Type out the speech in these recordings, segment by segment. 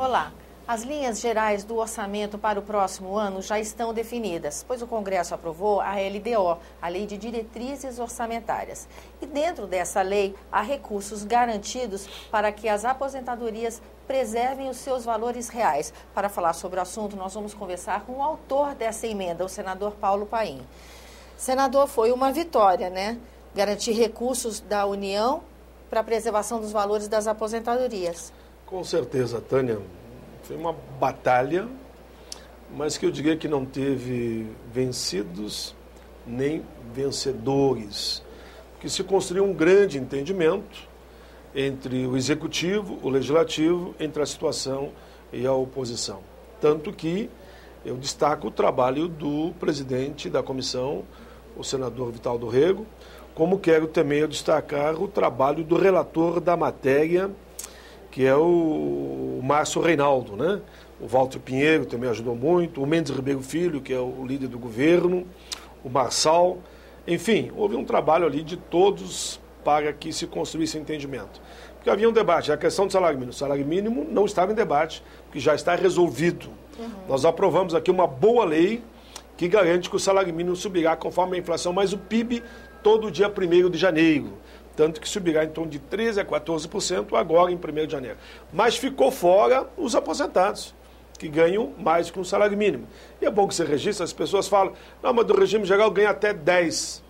Olá. As linhas gerais do orçamento para o próximo ano já estão definidas, pois o Congresso aprovou a LDO, a Lei de Diretrizes Orçamentárias. E dentro dessa lei, há recursos garantidos para que as aposentadorias preservem os seus valores reais. Para falar sobre o assunto, nós vamos conversar com o autor dessa emenda, o senador Paulo Paim. Senador, foi uma vitória, né? Garantir recursos da União para a preservação dos valores das aposentadorias. Com certeza, Tânia. Foi uma batalha, mas que eu diria que não teve vencidos nem vencedores. Que se construiu um grande entendimento entre o Executivo, o Legislativo, entre a situação e a oposição. Tanto que eu destaco o trabalho do presidente da comissão, o senador Vital do Rego, como quero também eu destacar o trabalho do relator da matéria, que é o Márcio Reinaldo, né? O Walter Pinheiro também ajudou muito, o Mendes Ribeiro Filho, que é o líder do governo, o Marçal. Enfim, houve um trabalho ali de todos para que se construísse entendimento. Porque havia um debate, a questão do salário mínimo. O salário mínimo não estava em debate, porque já está resolvido. Nós aprovamos aqui uma boa lei que garante que o salário mínimo subirá conforme a inflação, mas o PIB todo dia 1º de janeiro. Tanto que subirá em torno de 13% a 14% agora em 1º de janeiro. Mas ficou fora os aposentados, que ganham mais que um salário mínimo. E é bom que você registre, as pessoas falam, não, mas do regime geral ganha até 10.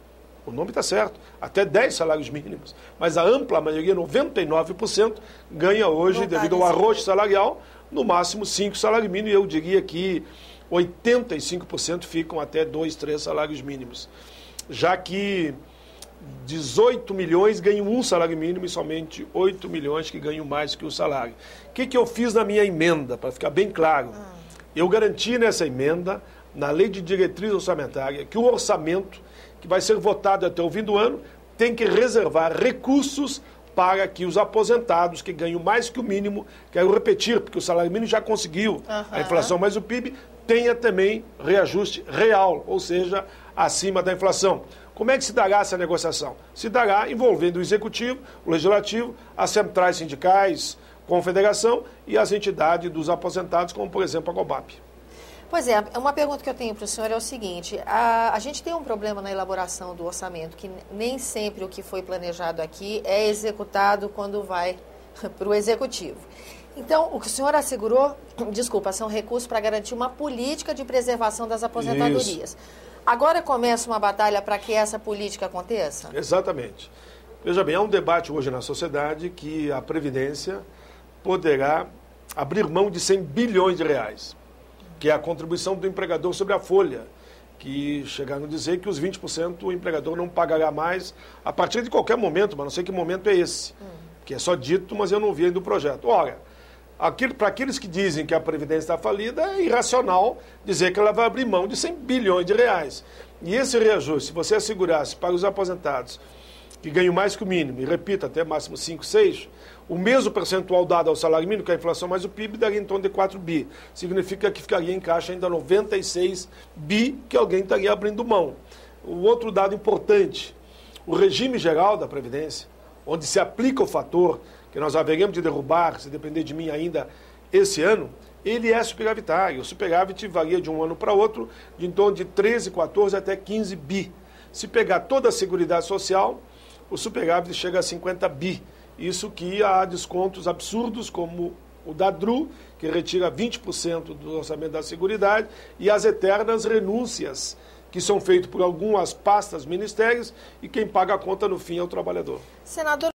O nome está certo, até 10 salários mínimos. Mas a ampla maioria, 99%, ganha hoje, devido ao arrocho salarial, no máximo 5 salários mínimos. E eu diria que 85% ficam até 2, 3 salários mínimos. Já que 18 milhões ganham um salário mínimo e somente 8 milhões que ganham mais que o salário. O que eu fiz na minha emenda, para ficar bem claro? Eu garanti nessa emenda, na Lei de Diretriz Orçamentária, que o orçamento que vai ser votado até o fim do ano tem que reservar recursos para que os aposentados que ganham mais que o mínimo, quero repetir, porque o salário mínimo já conseguiu a inflação, mas o PIB tenha também reajuste real, ou seja, acima da inflação. Como é que se dará essa negociação? Se dará envolvendo o Executivo, o Legislativo, as centrais sindicais, Confederação e as entidades dos aposentados, como, por exemplo, a COBAP. Pois é, uma pergunta que eu tenho para o senhor é o seguinte, a gente tem um problema na elaboração do orçamento, que nem sempre o que foi planejado aqui é executado quando vai para o Executivo. Então, o que o senhor assegurou, são recursos para garantir uma política de preservação das aposentadorias. Isso. Agora começa uma batalha para que essa política aconteça? Exatamente. Veja bem, há um debate hoje na sociedade que a Previdência poderá abrir mão de 100 bilhões de reais, que é a contribuição do empregador sobre a folha, que chegaram a dizer que os 20% o empregador não pagará mais a partir de qualquer momento, mas não sei que momento é esse, que é só dito, mas eu não vi ainda o projeto. Ora, para aqueles que dizem que a Previdência está falida, é irracional dizer que ela vai abrir mão de 100 bilhões de reais. E esse reajuste, se você assegurasse para os aposentados que ganham mais que o mínimo, e repito, até máximo 5, 6, o mesmo percentual dado ao salário mínimo, que é a inflação mais o PIB, daria em torno de 4 bi. Significa que ficaria em caixa ainda 96 bi, que alguém estaria abrindo mão. O outro dado importante, o regime geral da Previdência, onde se aplica o fator que nós haveremos de derrubar, se depender de mim ainda, esse ano, ele é superavitário. O superávit varia de um ano para outro, de em torno de 13, 14 até 15 bi. Se pegar toda a Seguridade Social, o superávit chega a 50 bi. Isso que há descontos absurdos, como o da DRU, que retira 20% do orçamento da Seguridade, e as eternas renúncias, que são feitas por algumas pastas, ministérios, e quem paga a conta no fim é o trabalhador. Senador,